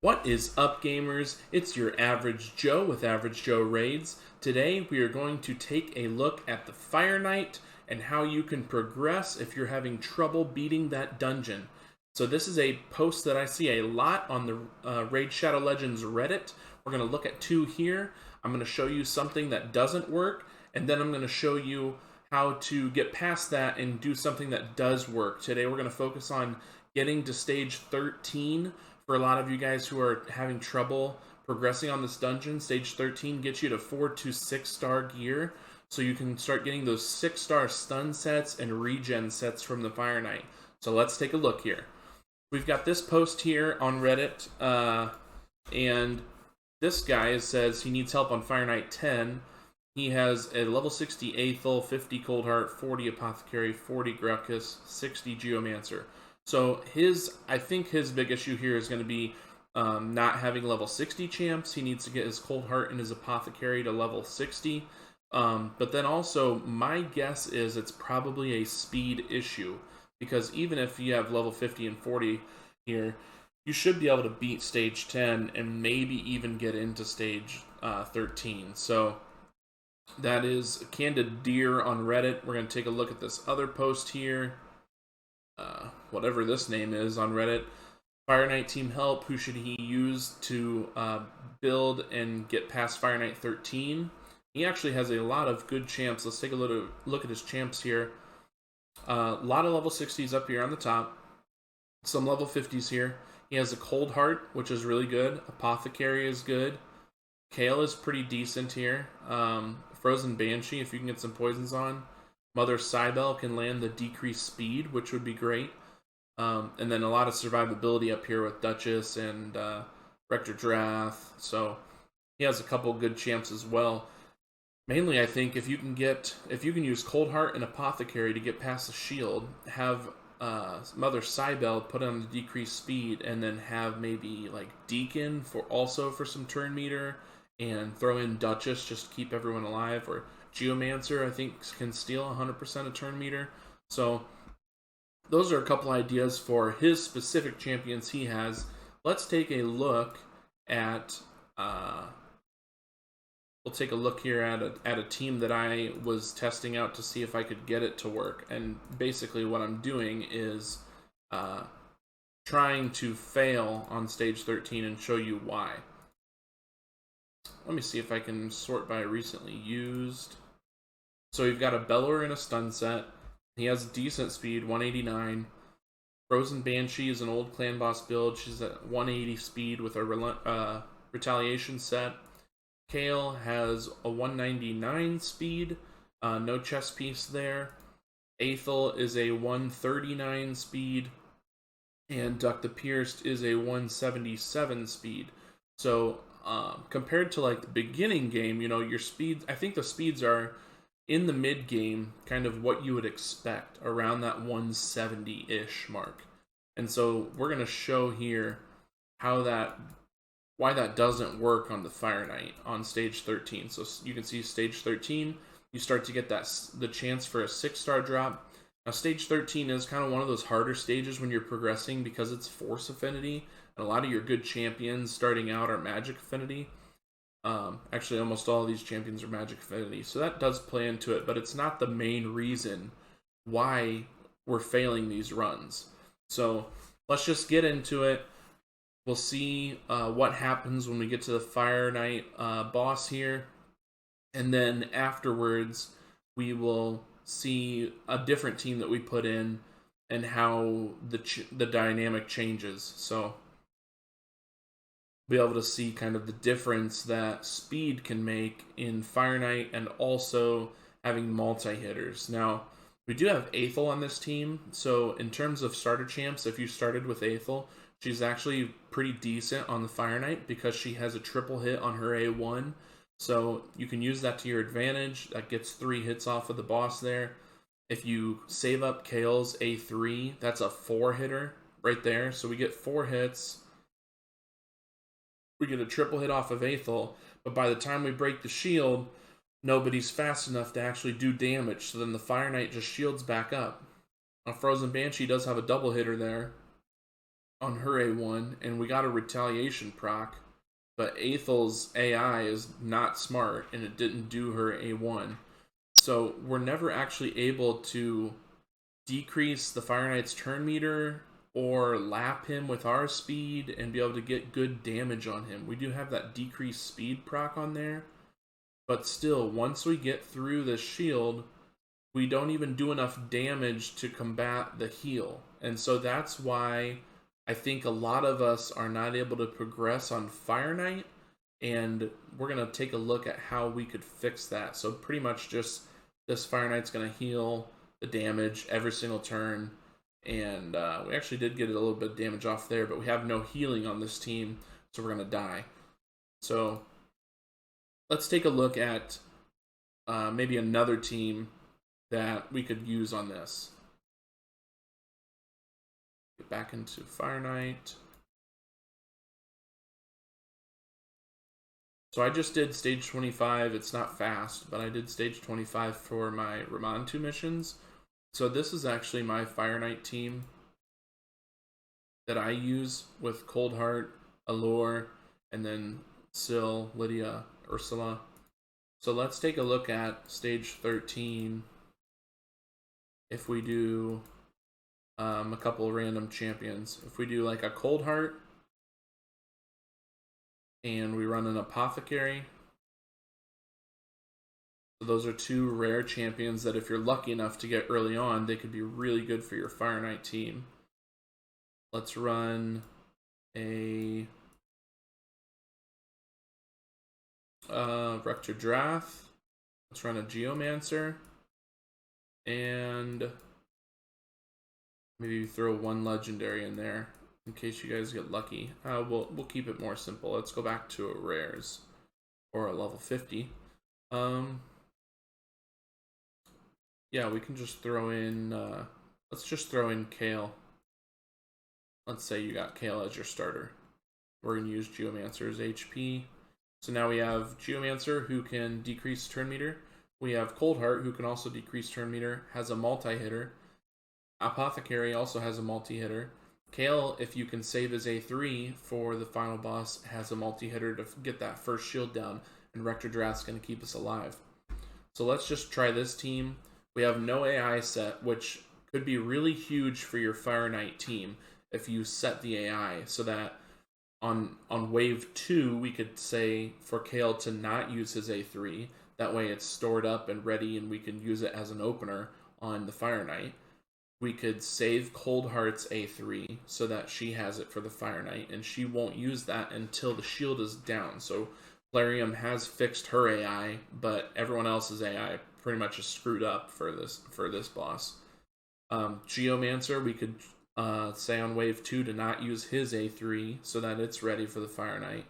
What is up, gamers? It's your Average Joe with Average Joe Raids. Today we are going to take a look at the Fire Knight and how you can progress if you're having trouble beating that dungeon. So this is a post that I see a lot on the Raid Shadow Legends Reddit. We're going to look at two here. I'm going to show you something that doesn't work, and then I'm going to show you how to get past that and do something that does work. Today we're going to focus on getting to stage 13. For a lot of you guys who are having trouble progressing on this dungeon, stage 13 gets you to 4 to 6 star gear, so you can start getting those 6-star stun sets and regen sets from the Fire Knight. So let's take a look here. We've got this post here on Reddit, and this guy says he needs help on Fire Knight 10. He has a level 60 Aethel, 50 Cold Heart, 40 Apothecary, 40 Gruckus, 60 Geomancer. So I think his big issue here is going to be not having level 60 champs. He needs to get his Cold Heart and his Apothecary to level 60. But then also, my guess is it's probably a speed issue, because even if you have level 50 and 40 here, you should be able to beat stage 10 and maybe even get into stage 13. So that is Candid Deer on Reddit. We're going to take a look at this other post here. Whatever this name is on Reddit. Fire Knight team help. Who should he use to build and get past Fire Knight 13? He actually has a lot of good champs. Let's take a look at his champs here. A lot of level 60s up here on the top. Some level 50s here. He has a Cold Heart, which is really good. Apothecary is good. Kale is pretty decent here. Frozen Banshee, if you can get some poisons on. Mother Cybele can land the decreased speed, which would be great. And then a lot of survivability up here with Duchess and Rector Drath. So he has a couple good champs as well. Mainly, I think if you can use Cold Heart and Apothecary to get past the shield, have Mother Cybele put on the decreased speed, and then have maybe like Deacon for some turn meter, and throw in Duchess just to keep everyone alive, or Geomancer I think can steal 100% of turn meter. So those are a couple ideas for his specific champions he has. Let's take a look at we'll take a look here at a team that I was testing out to see if I could get it to work. And basically what I'm doing is trying to fail on stage 13 and show you why. Let me see if I can sort by recently used. So we've got a Bellower and a stun set. He has decent speed, 189. Frozen Banshee is an old clan boss build. She's at 180 speed with a retaliation set. Kale has a 199 speed, no chest piece there. Aethel is a 139 speed, and Duck the Pierced is a 177 speed. So compared to like the beginning game, your speed, I think the speeds are in the mid game, kind of what you would expect, around that 170-ish mark. And so we're going to show here why that doesn't work on the Fire Knight on stage 13. So you can see stage 13, you start to get the chance for a 6-star drop. Now stage 13 is kind of one of those harder stages when you're progressing, because it's Force Affinity, and a lot of your good champions starting out are Magic Affinity. Actually, almost all of these champions are Magic Affinity, so that does play into it, but it's not the main reason why we're failing these runs. So let's just get into it. We'll see what happens when we get to the Fire Knight boss here, and then afterwards we will see a different team that we put in and how the dynamic changes. So be able to see kind of the difference that speed can make in Fire Knight, and also having multi-hitters. Now, we do have Aethel on this team, so in terms of starter champs, if you started with Aethel, she's actually pretty decent on the Fire Knight because she has a triple hit on her A1, so you can use that to your advantage. That gets 3 hits off of the boss there. If you save up Kale's A3, that's a 4-hitter right there, so we get 4 hits. We get a triple hit off of Aethel, but by the time we break the shield, nobody's fast enough to actually do damage, so then the Fire Knight just shields back up. Now, Frozen Banshee does have a double hitter there, on her A1, and we got a retaliation proc, but Athel's AI is not smart, and it didn't do her A1. So we're never actually able to decrease the Fire Knight's turn meter or lap him with our speed and be able to get good damage on him. We do have that decreased speed proc on there, but still, once we get through the shield, we don't even do enough damage to combat the heal. And so that's why I think a lot of us are not able to progress on Fire Knight, and we're going to take a look at how we could fix that. So pretty much just this Fire Knight's going to heal the damage every single turn, and we actually did get a little bit of damage off there, but we have no healing on this team, so we're going to die. So let's take a look at maybe another team that we could use on this. Get back into Fire Knight. So I just did stage 25. It's not fast, but I did stage 25 for my Ramantu missions. So this is actually my Fire Knight team that I use with Coldheart, Allure, and then Syl, Lydia, Ursula. So let's take a look at stage 13. If we do a couple random champions. If we do like a Coldheart, and we run an Apothecary. So those are two rare champions that if you're lucky enough to get early on, they could be really good for your Fire Knight team. Let's run a Rector Drath. Let's run a Geomancer. And maybe throw one legendary in there in case you guys get lucky. We'll keep it more simple. Let's go back to a rares or a level 50. Yeah, we can just throw in. Let's just throw in Kale. Let's say you got Kale as your starter. We're gonna use Geomancer's HP. So now we have Geomancer who can decrease turn meter. We have Coldheart who can also decrease turn meter. Has a multi-hitter. Apothecary also has a multi-hitter. Kale, if you can save his A3 for the final boss, has a multi-hitter to get that first shield down, and Rector Drath's going to keep us alive. So let's just try this team. We have no AI set, which could be really huge for your Fire Knight team if you set the AI so that on wave 2, we could say for Kale to not use his A3. That way it's stored up and ready, and we can use it as an opener on the Fire Knight. We could save Coldheart's A3 so that she has it for the Fire Knight, and she won't use that until the shield is down. So Plarium has fixed her AI, but everyone else's AI pretty much is screwed up for this boss. Geomancer, we could say on wave 2 to not use his A3 so that it's ready for the Fire Knight.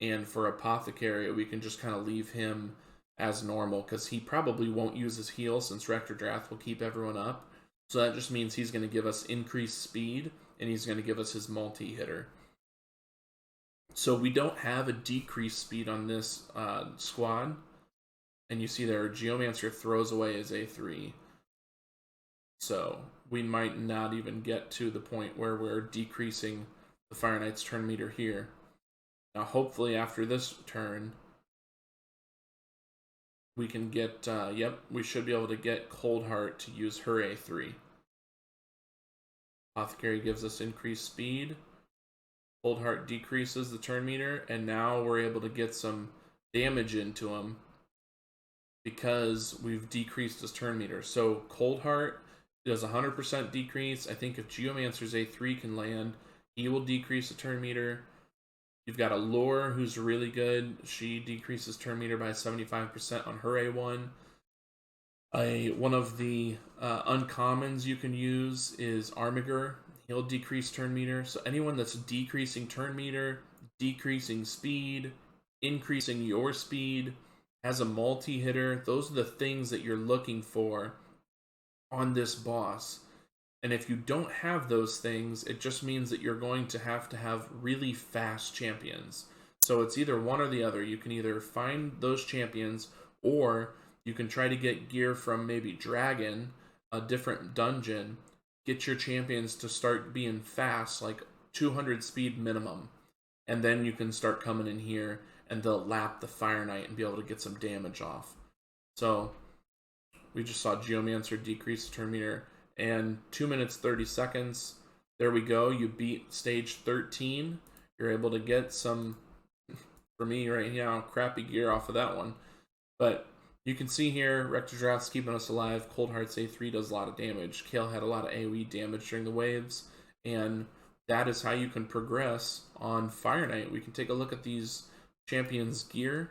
And for Apothecary, we can just kind of leave him as normal because he probably won't use his heal since Rector Drath will keep everyone up. So that just means he's going to give us increased speed, and he's going to give us his multi-hitter. So we don't have a decreased speed on this squad. And you see there, Geomancer throws away his A3. So we might not even get to the point where we're decreasing the Fire Knight's turn meter here. Now hopefully after this turn, we can get, we should be able to get Coldheart to use her A3. Apothecary gives us increased speed. Coldheart decreases the turn meter, and now we're able to get some damage into him because we've decreased his turn meter. So Coldheart does 100% decrease. I think if Geomancer's A3 can land, he will decrease the turn meter. You've got Allure, who's really good. She decreases turn meter by 75% on her A1. One of the uncommons you can use is Armiger. He'll decrease turn meter. So anyone that's decreasing turn meter, decreasing speed, increasing your speed, has a multi-hitter, those are the things that you're looking for on this boss. And if you don't have those things, it just means that you're going to have really fast champions. So it's either one or the other. You can either find those champions, or you can try to get gear from maybe Dragon, a different dungeon, get your champions to start being fast, like 200 speed minimum. And then you can start coming in here and they'll lap the Fire Knight and be able to get some damage off. So we just saw Geomancer decrease the turn meter, and 2 minutes 30 seconds. There we go. You beat stage 13. You're able to get some, for me right now, crappy gear off of that one. But you can see here, Rector Draft's keeping us alive. Cold Heart's A3 does a lot of damage. Kale had a lot of AoE damage during the waves, and that is how you can progress on Fire Knight. We can take a look at these champions' gear.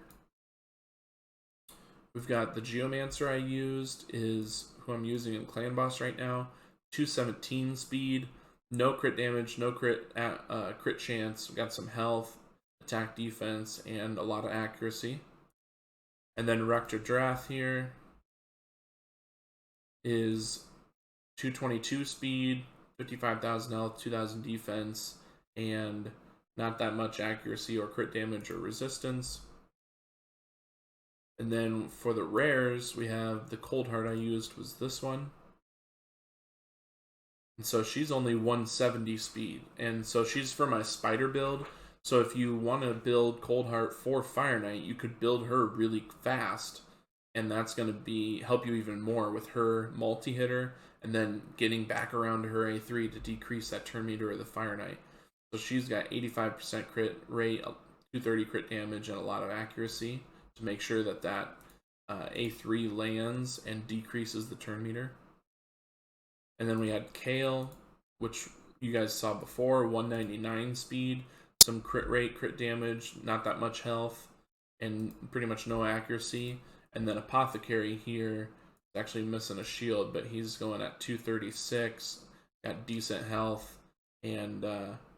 We've got the Geomancer I used, is who I'm using in Clan Boss right now. 217 speed, no crit damage, no crit chance. We've got some health, attack defense, and a lot of accuracy. And then Rector Drath here is 222 speed, 55,000 health, 2,000 defense, and not that much accuracy or crit damage or resistance. And then for the rares, we have the Cold Heart I used was this one. And so she's only 170 speed. And so she's for my spider build. So if you want to build Cold Heart for Fire Knight, you could build her really fast. And that's going to help you even more with her multi-hitter. And then getting back around to her A3 to decrease that turn meter of the Fire Knight. So she's got 85% crit rate, 230 crit damage, and a lot of accuracy to make sure that A3 lands and decreases the turn meter. And then we had Kale, which you guys saw before, 199 speed, some crit rate, crit damage, not that much health, and pretty much no accuracy. And then Apothecary here is actually missing a shield, but he's going at 236, got decent health, and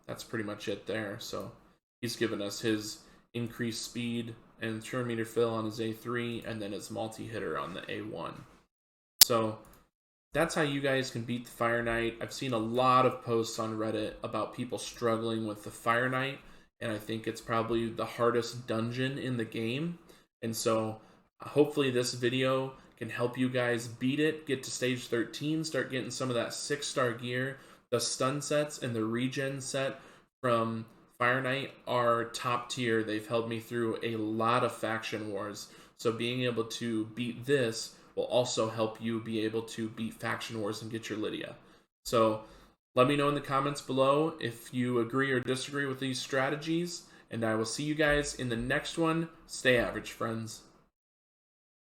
that's pretty much it there. So he's given us his increased speed and turn meter fill on his A3, and then his multi-hitter on the A1. So that's how you guys can beat the Fire Knight. I've seen a lot of posts on Reddit about people struggling with the Fire Knight, and I think it's probably the hardest dungeon in the game. And so hopefully this video can help you guys beat it, get to stage 13, start getting some of that 6-star gear. The stun sets and the regen set from Fire Knight are top tier. They've helped me through a lot of faction wars. So being able to beat this will also help you be able to beat faction wars and get your Lydia. So let me know in the comments below if you agree or disagree with these strategies. And I will see you guys in the next one. Stay average, friends.